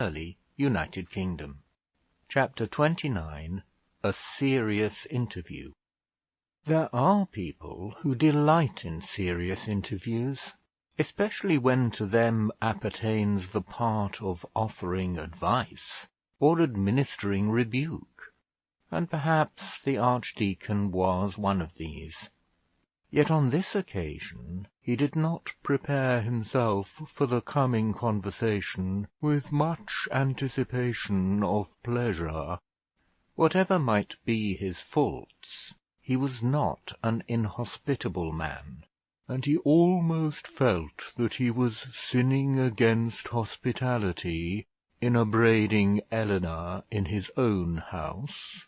early United Kingdom. Chapter 29. A serious interview. There are people who delight in serious interviews, especially when to them appertains the part of offering advice or administering rebuke, and perhaps the Archdeacon was one of these. Yet on this occasion he did not prepare himself for the coming conversation with much anticipation of pleasure. Whatever might be his faults, he was not an inhospitable man, and he almost felt that he was sinning against hospitality in upbraiding Eleanor in his own house.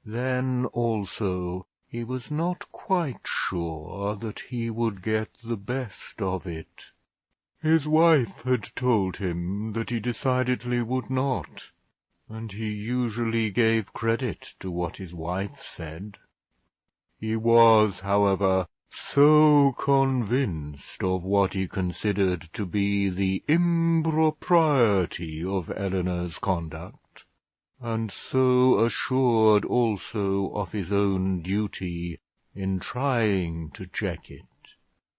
Then also he was not quite sure that he would get the best of it. His wife had told him that he decidedly would not, and he usually gave credit to what his wife said. He was, however, so convinced of what he considered to be the impropriety of Eleanor's conduct, and so assured also of his own duty in trying to check it,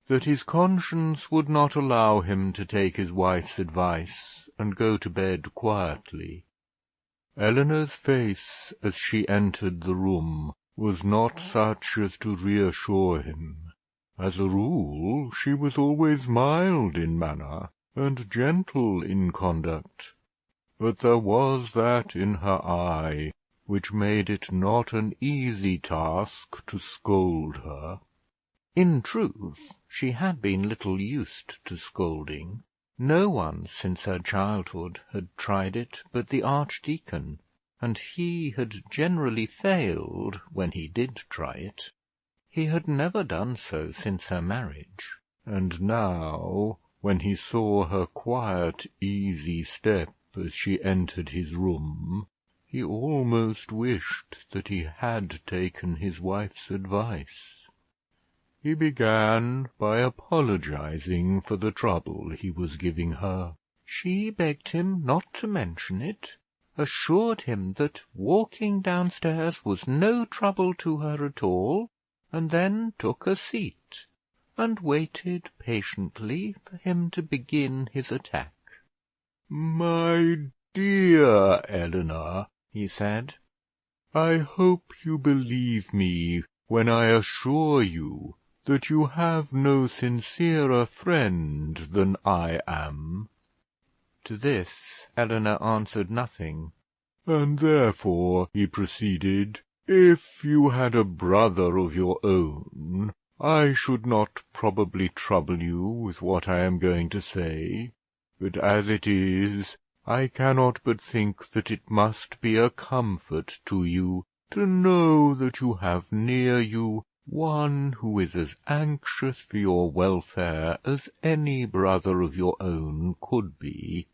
that his conscience would not allow him to take his wife's advice and go to bed quietly. Eleanor's face as she entered the room was not such as to reassure him. As a rule, she was always mild in manner and gentle in conduct, but there was that in her eye which made it not an easy task to scold her. In truth, she had been little used to scolding. No one since her childhood had tried it but the Archdeacon, and he had generally failed when he did try it. He had never done so since her marriage, and now, when he saw her quiet, easy step as she entered his room, he almost wished that he had taken his wife's advice. He began by apologizing for the trouble he was giving her. She begged him not to mention it, assured him that walking downstairs was no trouble to her at all, and then took a seat, and waited patiently for him to begin his attack. "My dear Eleanor," he said, "I hope you believe me when I assure you that you have no sincerer friend than I am." To this Eleanor answered nothing. "And therefore," he proceeded, "if you had a brother of your own, I should not probably trouble you with what I am going to say. But as it is, I cannot but think that it must be a comfort to you to know that you have near you one who is as anxious for your welfare as any brother of your own could be."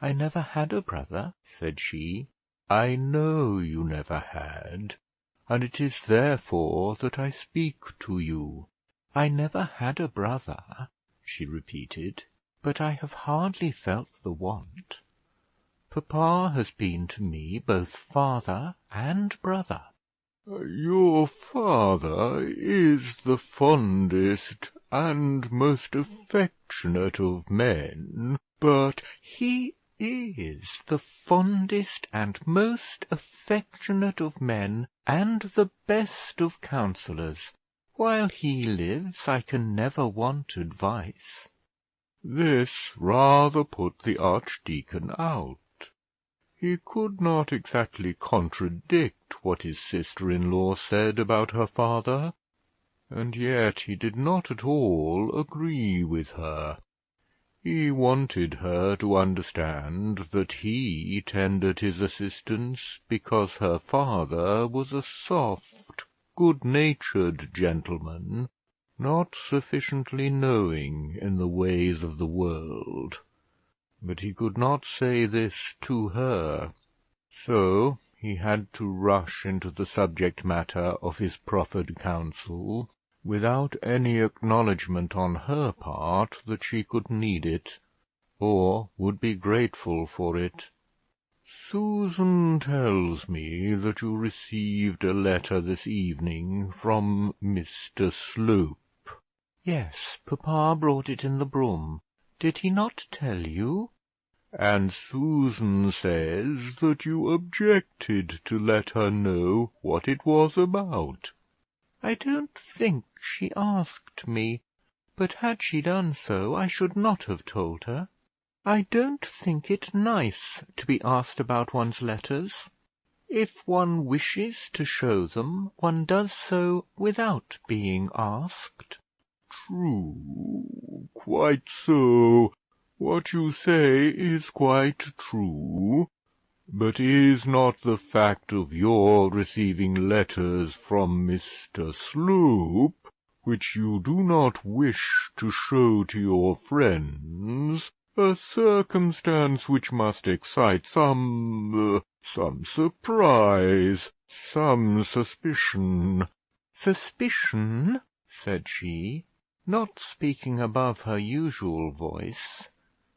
"I never had a brother," said she. "I know you never had, and it is therefore that I speak to you." "I never had a brother," she repeated, "but I have hardly felt the want. Papa has been to me both father and brother." "Your father is the fondest and most affectionate of men, but—" "He is the fondest and most affectionate of men, and the best of counsellors. While he lives, I can never want advice." This rather put the Archdeacon out. He could not exactly contradict what his sister-in-law said about her father, and yet he did not at all agree with her. He wanted her to understand that he tendered his assistance because her father was a soft, good-natured gentleman, not sufficiently knowing in the ways of the world. But he could not say this to her, so he had to rush into the subject matter of his proffered counsel, without any acknowledgment on her part that she could need it, or would be grateful for it. Susan tells me that you received a letter this evening from Mr. Slope. Yes, papa brought it in the brougham. Did he not tell you? And Susan says that you objected to let her know what it was about. I don't think she asked me, but had she done so, I should not have told her. I don't think it nice to be asked about one's letters. If one wishes to show them, one does so without being asked. True, quite so. What you say is quite true. But is not the fact of your receiving letters from Mr. Slope, which you do not wish to show to your friends, a circumstance which must excite some surprise, some suspicion? Suspicion, said she, not speaking above her usual voice,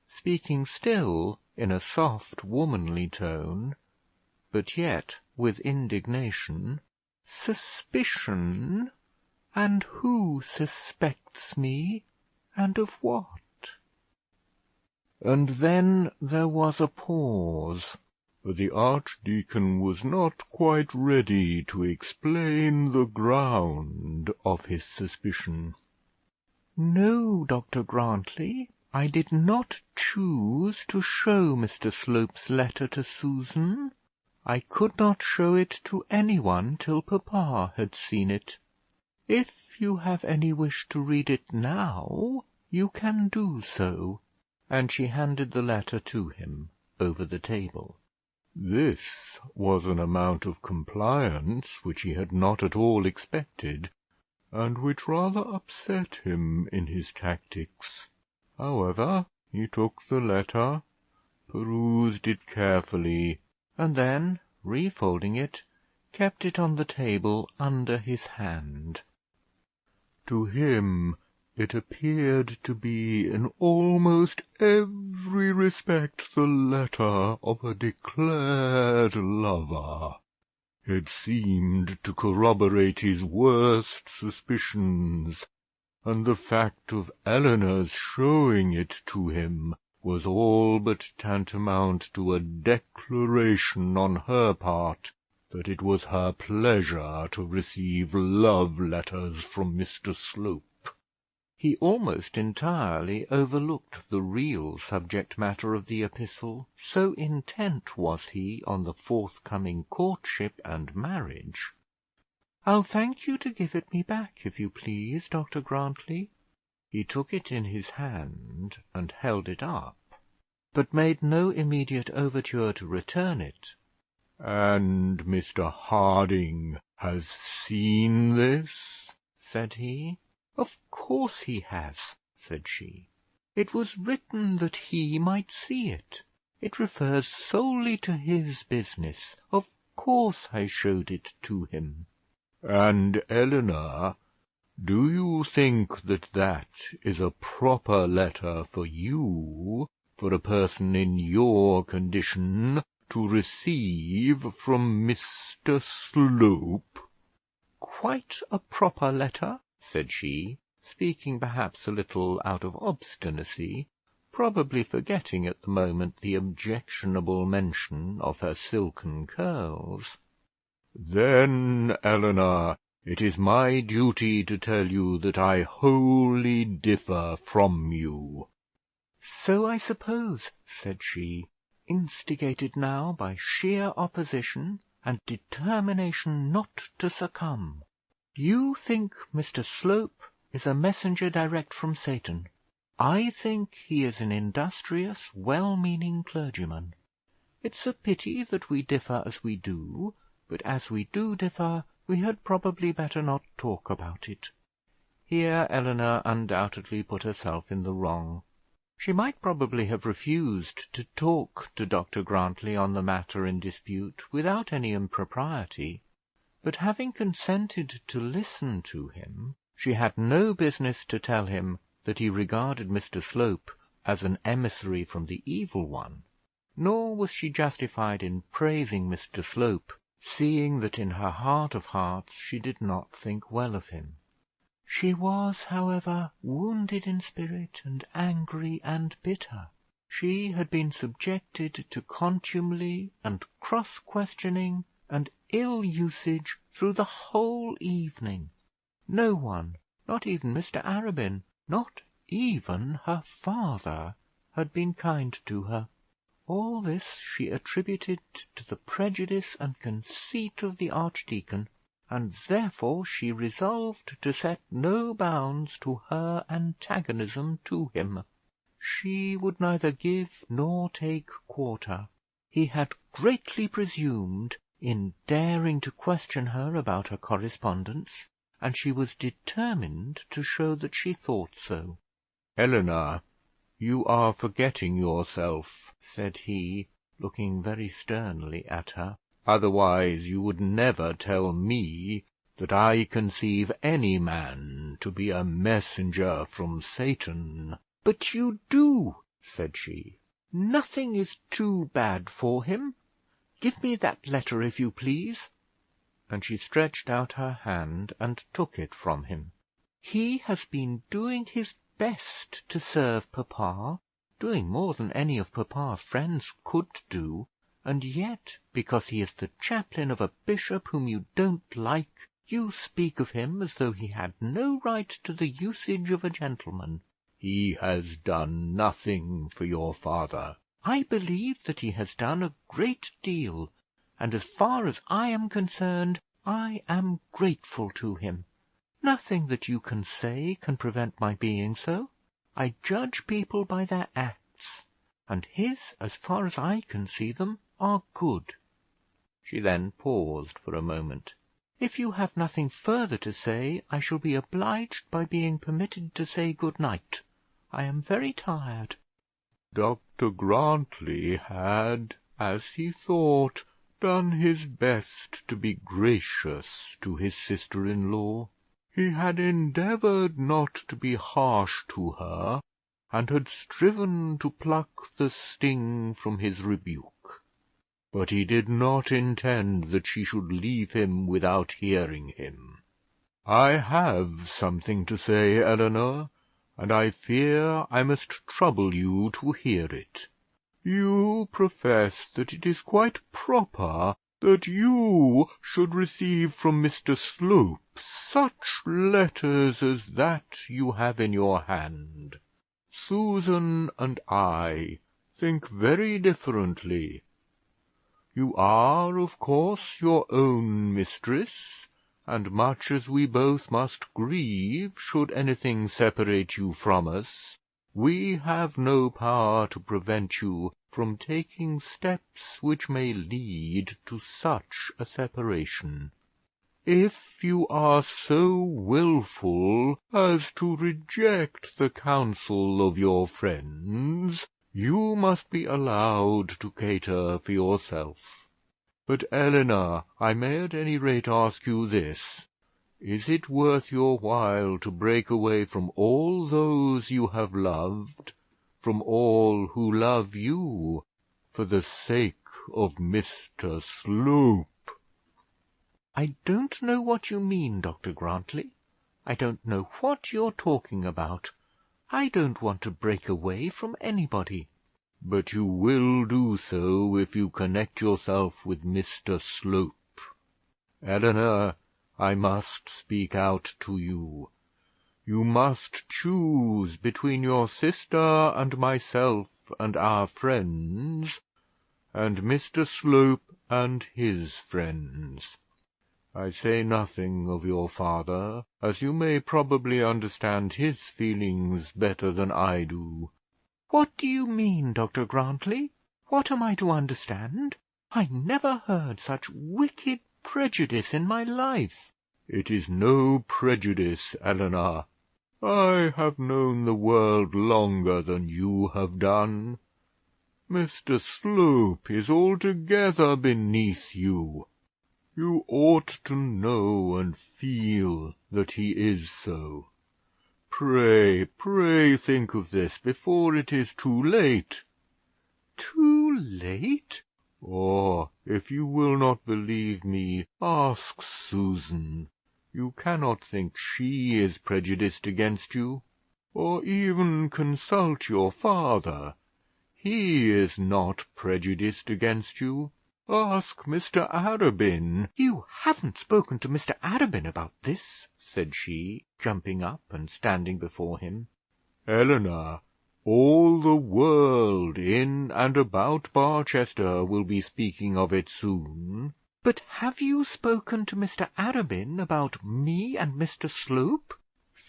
speaking still in a soft womanly tone, but yet with indignation. Suspicion? And who suspects me, and of what? And then there was a pause, for the Archdeacon was not quite ready to explain the ground of his suspicion. No, Dr. Grantly, I did not choose to show Mr. Slope's letter to Susan. I could not show it to any one till papa had seen it. If you have any wish to read it now, you can do so. And she handed the letter to him over the table. This was an amount of compliance which he had not at all expected, and which rather upset him in his tactics. However, he took the letter, perused it carefully, and then, refolding it, kept it on the table under his hand. To him it appeared to be in almost every respect the letter of a declared lover. It seemed to corroborate his worst suspicions, and the fact of Eleanor's showing it to him was all but tantamount to a declaration on her part that it was her pleasure to receive love letters from Mr. Slope. He almost entirely overlooked the real subject matter of the epistle, so intent was he on the forthcoming courtship and marriage. "I'll thank you to give it me back, if you please, Dr. Grantly." He took it in his hand and held it up, but made no immediate overture to return it. "And Mr. Harding has seen this?" said he. "Of course he has," said she. "It was written that he might see it. It refers solely to his business. Of course I showed it to him." "And, Eleanor, do you think that that is a proper letter for you, for a person in your condition, to receive from Mr. Slope?" "Quite a proper letter," said she, speaking perhaps a little out of obstinacy, probably forgetting at the moment the objectionable mention of her silken curls. "Then, Eleanor, it is my duty to tell you that I wholly differ from you." "So I suppose," said she, instigated now by sheer opposition and determination not to succumb. "You think Mr. Slope is a messenger direct from Satan. I think he is an industrious, well-meaning clergyman. It's a pity that we differ as we do, but as we do differ, we had probably better not talk about it." Here Eleanor undoubtedly put herself in the wrong. She might probably have refused to talk to Dr. Grantly on the matter in dispute without any impropriety, but having consented to listen to him, she had no business to tell him that he regarded Mr. Slope as an emissary from the evil one, nor was she justified in praising Mr Slope, seeing that in her heart of hearts she did not think well of him. She was, however, wounded in spirit, and angry and bitter. She had been subjected to contumely and cross-questioning and ill usage through the whole evening. No one, not even Mr Arabin, not even her father, had been kind to her. All this she attributed to the prejudice and conceit of the archdeacon, and therefore she resolved to set no bounds to her antagonism to him. She would neither give nor take quarter. He had greatly presumed in daring to question her about her correspondence, and she was determined to show that she thought so. "Eleanor, you are forgetting yourself," said he, looking very sternly at her. "Otherwise you would never tell me that I conceive any man to be a messenger from Satan." "But you do," said she. "Nothing is too bad for him. Give me that letter, if you please." And she stretched out her hand and took it from him. "He has been doing his best to serve papa, doing more than any of papa's friends could do, and yet, because he is the chaplain of a bishop whom you don't like, you speak of him as though he had no right to the usage of a gentleman." "He has done nothing for your father." "I believe that he has done a great deal, and as far as I am concerned, I am grateful to him. Nothing that you can say can prevent my being so. I judge people by their acts, and his, as far as I can see them, are good." She then paused for a moment. "If you have nothing further to say, I shall be obliged by being permitted to say good night. I am very tired." Dr Grantly had, as he thought, done his best to be gracious to his sister-in-law. He had endeavoured not to be harsh to her, and had striven to pluck the sting from his rebuke. But he did not intend that she should leave him without hearing him. "I have something to say, Eleanor, and I fear I must trouble you to hear it. You profess that it is quite proper that you should receive from Mr Slope such letters as that you have in your hand. Susan and I think very differently. You are, of course, your own mistress, and much as we both must grieve should anything separate you from us, we have no power to prevent you from taking steps which may lead to such a separation. If you are so wilful as to reject the counsel of your friends, you must be allowed to cater for yourself. But, Eleanor, I may at any rate ask you this: is it worth your while to break away from all those you have loved, from all who love you, for the sake of Mr Slope?" "I don't know what you mean, Dr Grantly. I don't know what you're talking about. I don't want to break away from anybody." "But you will do so if you connect yourself with Mr Slope. Eleanor, I must speak out to you. You must choose between your sister and myself and our friends, and Mr Slope and his friends. I say nothing of your father, as you may probably understand his feelings better than I do." "What do you mean, Dr Grantly? What am I to understand? I never heard such wicked prejudice in my life." "It is no prejudice, Eleanor. I have known the world longer than you have done. Mr Slope is altogether beneath you. You ought to know and feel that he is so. Pray think of this before it is too late." "Too late?" Or, if you will not believe me, ask Susan. You cannot think she is prejudiced against you. Or even consult your father. He is not prejudiced against you. Ask Mr. Arabin." "You haven't spoken to Mr. Arabin about this?" said she, jumping up and standing before him. "Eleanor, all the world in and about Barchester will be speaking of it soon." "But have you spoken to Mr. Arabin about me and Mr. Slope?"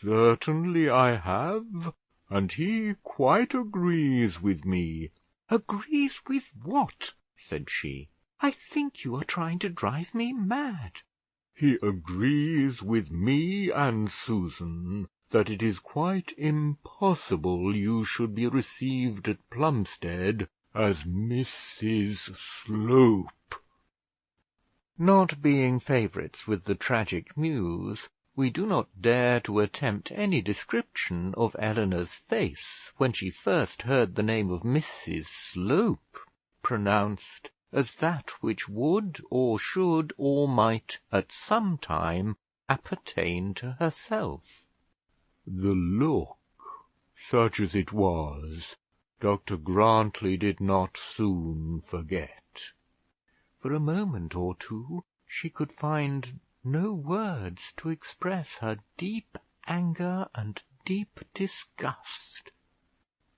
"Certainly I have, and he quite agrees with me." "Agrees with what?" said she. "I think you are trying to drive me mad." "He agrees with me and Susan that it is quite impossible you should be received at Plumstead as Mrs. Slope." Not being favourites with the tragic muse, we do not dare to attempt any description of Eleanor's face when she first heard the name of Mrs. Slope pronounced as that which would, or should, or might at some time appertain to herself. The look, such as it was, Dr Grantly did not soon forget. For a moment or two she could find no words to express her deep anger and deep disgust.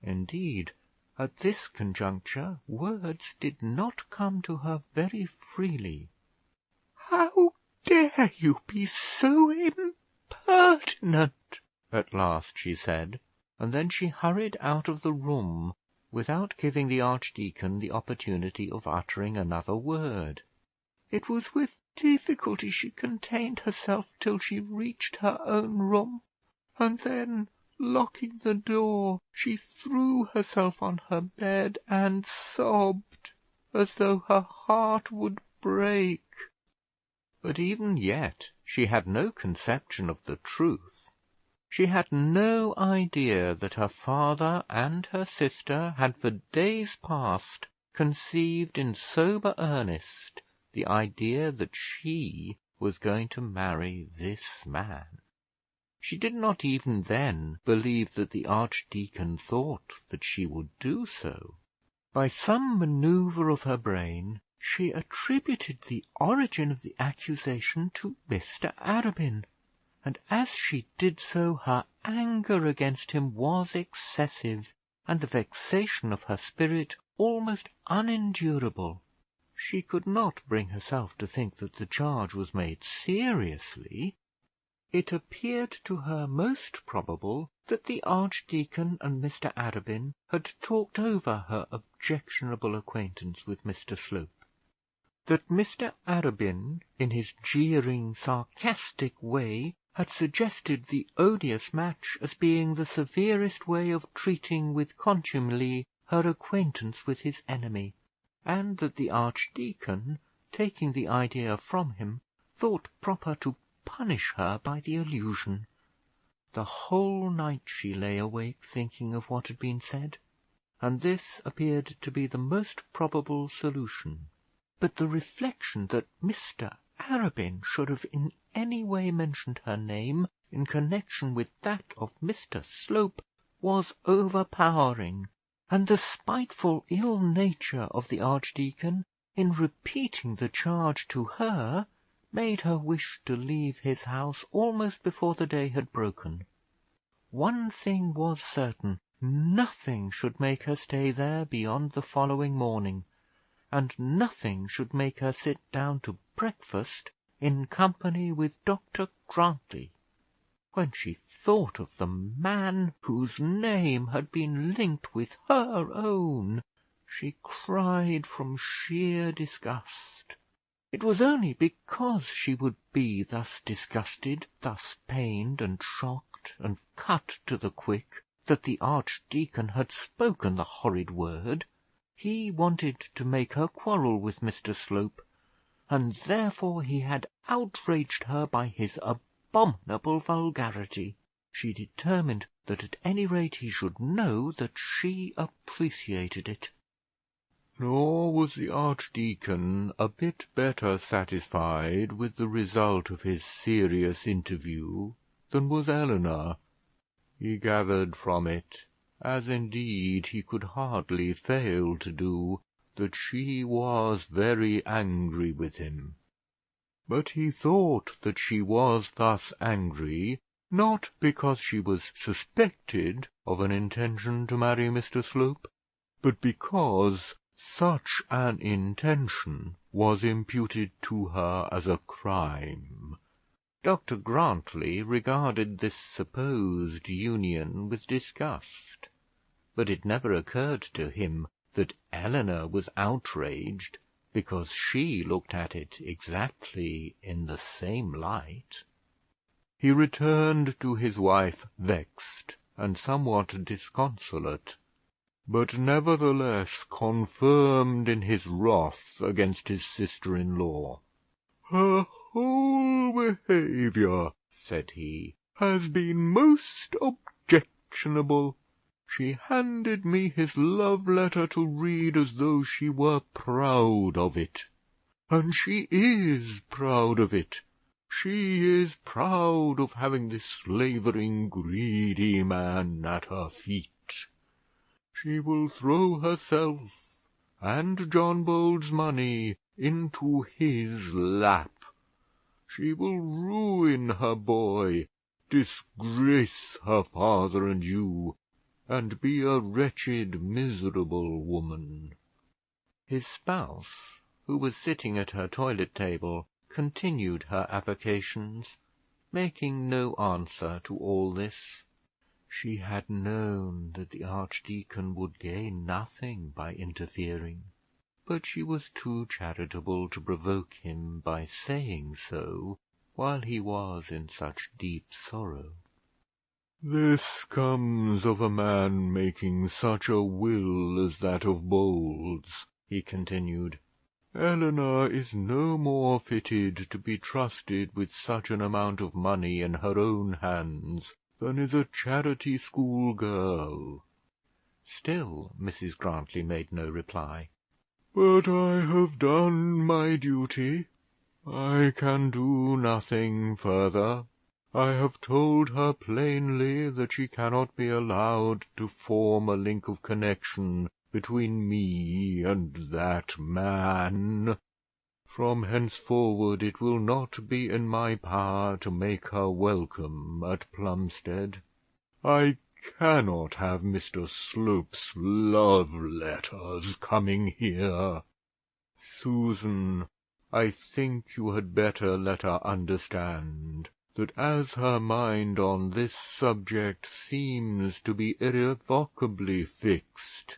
Indeed, at this conjuncture words did not come to her very freely. "How dare you be so impertinent?" at last she said, and then she hurried out of the room without giving the archdeacon the opportunity of uttering another word. It was with difficulty she contained herself till she reached her own room, and then, locking the door, she threw herself on her bed and sobbed as though her heart would break. But even yet she had no conception of the truth. She had no idea that her father and her sister had for days past conceived in sober earnest the idea that she was going to marry this man. She did not even then believe that the archdeacon thought that she would do so. By some manoeuvre of her brain she attributed the origin of the accusation to Mr. Arabin, and as she did so her anger against him was excessive, and the vexation of her spirit almost unendurable. She could not bring herself to think that the charge was made seriously. It appeared to her most probable that the archdeacon and Mr. Arabin had talked over her objectionable acquaintance with Mr. Slope; that Mr. Arabin, in his jeering, sarcastic way, had suggested the odious match as being the severest way of treating with contumely her acquaintance with his enemy, and that the archdeacon, taking the idea from him, thought proper to punish her by the allusion. The whole night she lay awake thinking of what had been said, and this appeared to be the most probable solution. But the reflection that Mr. Arabin should have in any way mentioned her name in connection with that of Mr. Slope was overpowering, and the spiteful ill nature of the archdeacon in repeating the charge to her made her wish to leave his house almost before the day had broken. One thing was certain: nothing should make her stay there beyond the following morning, and nothing should make her sit down to breakfast in company with Dr. Grantly. When she thought of the man whose name had been linked with her own, she cried from sheer disgust. It was only because she would be thus disgusted, thus pained and shocked and cut to the quick, that the archdeacon had spoken the horrid word. He wanted to make her quarrel with Mr. Slope, and therefore he had outraged her by his abominable vulgarity. She determined that at any rate he should know that she appreciated it. Nor was the archdeacon a bit better satisfied with the result of his serious interview than was Eleanor. He gathered from it, as indeed he could hardly fail to do, that she was very angry with him. But he thought that she was thus angry, not because she was suspected of an intention to marry Mr Slope, but because such an intention was imputed to her as a crime. Dr Grantly regarded this supposed union with disgust, but it never occurred to him that Eleanor was outraged because she looked at it exactly in the same light. He returned to his wife vexed and somewhat disconsolate, but nevertheless confirmed in his wrath against his sister-in-law. "Her whole behaviour," said he, "has been most objectionable. She handed me his love letter to read as though she were proud of it, and she is proud of it. She is proud of having this slavering, greedy man at her feet. She will throw herself and John Bold's money into his lap. She will ruin her boy, disgrace her father and you, and be a wretched, miserable woman." His spouse, who was sitting at her toilet table, continued her avocations, making no answer to all this. She had known that the archdeacon would gain nothing by interfering, but she was too charitable to provoke him by saying so while he was in such deep sorrow. "This comes of a man making such a will as that of Bold's," he continued. "Eleanor is no more fitted to be trusted with such an amount of money in her own hands than is a charity school girl." Still Mrs Grantly made no reply. "But I have done my duty. I can do nothing further. I have told her plainly that she cannot be allowed to form a link of connection between me and that man. From henceforward it will not be in my power to make her welcome at Plumstead. I cannot have Mr Slope's love letters coming here. Susan, I think you had better let her understand that as her mind on this subject seems to be irrevocably fixed,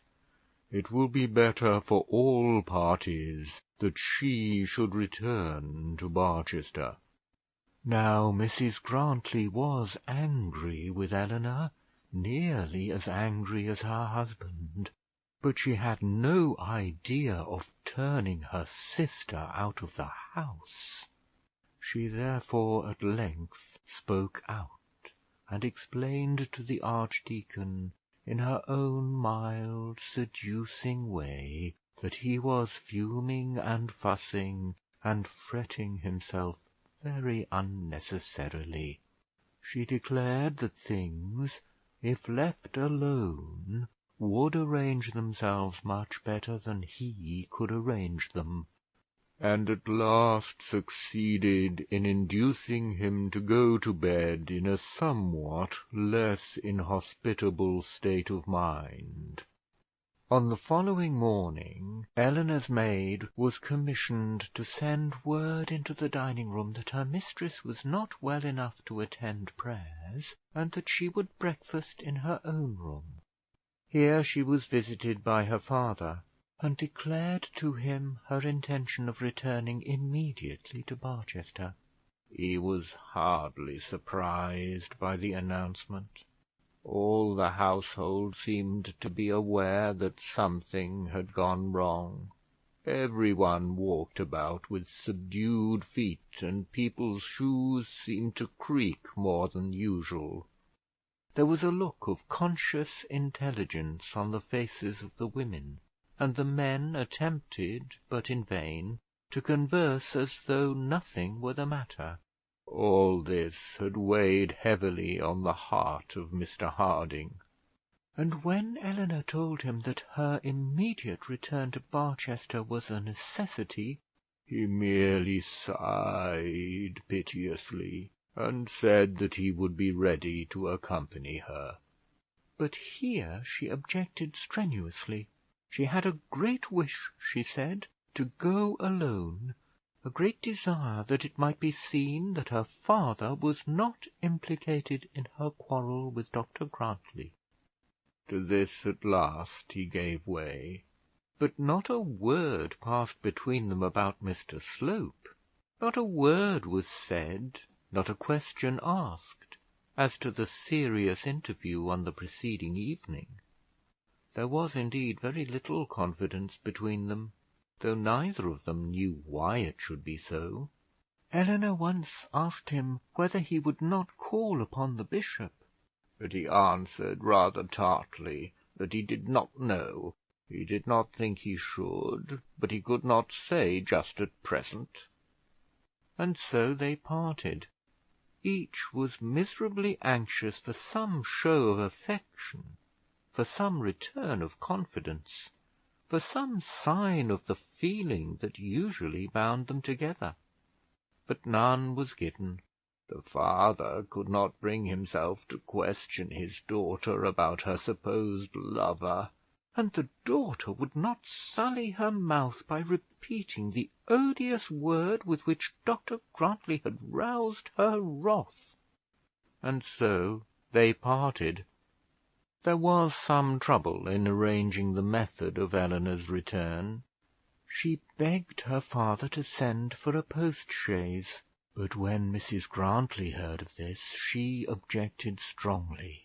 it will be better for all parties that she should return to Barchester." Now Mrs Grantly was angry with Eleanor, nearly as angry as her husband, but she had no idea of turning her sister out of the house. She therefore at length spoke out, and explained to the archdeacon in her own mild, seducing way that he was fuming and fussing and fretting himself very unnecessarily. She declared that things, if left alone, would arrange themselves much better than he could arrange them, and at last succeeded in inducing him to go to bed in a somewhat less inhospitable state of mind. On the following morning, Eleanor's maid was commissioned to send word into the dining room that her mistress was not well enough to attend prayers, and that she would breakfast in her own room. Here she was visited by her father, and declared to him her intention of returning immediately to Barchester. He was hardly surprised by the announcement. All the household seemed to be aware that something had gone wrong. Every one walked about with subdued feet, and people's shoes seemed to creak more than usual. There was a look of conscious intelligence on the faces of the women, and the men attempted, but in vain, to converse as though nothing were the matter. All this had weighed heavily on the heart of Mr Harding, and when Eleanor told him that her immediate return to Barchester was a necessity, he merely sighed piteously, and said that he would be ready to accompany her. But here she objected strenuously. She had a great wish, she said, to go alone, a great desire that it might be seen that her father was not implicated in her quarrel with Dr Grantly. To this at last he gave way. But not a word passed between them about Mr Slope. Not a word was said, not a question asked, as to the serious interview on the preceding evening. There was indeed very little confidence between them, though neither of them knew why it should be so. Eleanor once asked him whether he would not call upon the bishop, but he answered rather tartly that he did not know. He did not think he should, but he could not say just at present. And so they parted. Each was miserably anxious for some show of affection, for some return of confidence, for some sign of the feeling that usually bound them together. But none was given. The father could not bring himself to question his daughter about her supposed lover, and the daughter would not sully her mouth by repeating the odious word with which Dr Grantly had roused her wrath. And so they parted. There was some trouble in arranging the method of Eleanor's return. She begged her father to send for a post-chaise, but when Mrs Grantly heard of this, she objected strongly.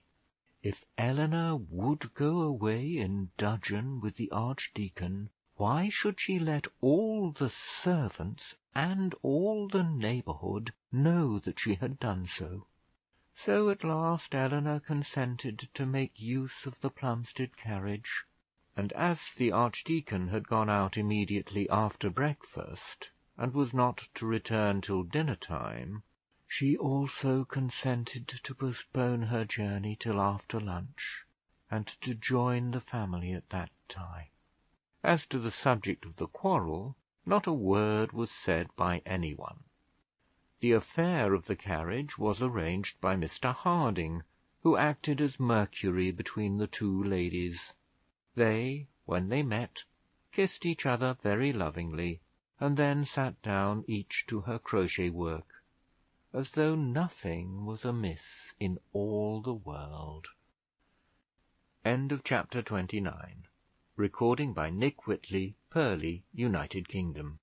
If Eleanor would go away in dudgeon with the archdeacon, why should she let all the servants and all the neighbourhood know that she had done so? So at last Eleanor consented to make use of the Plumstead carriage, and as the archdeacon had gone out immediately after breakfast, and was not to return till dinner time, she also consented to postpone her journey till after lunch, and to join the family at that time. As to the subject of the quarrel, not a word was said by any one. The affair of the carriage was arranged by Mr Harding, who acted as Mercury between the two ladies. They, when they met, kissed each other very lovingly, and then sat down each to her crochet work, as though nothing was amiss in all the world. End of chapter 29. Recording by Nick Whitley, Purley, United Kingdom.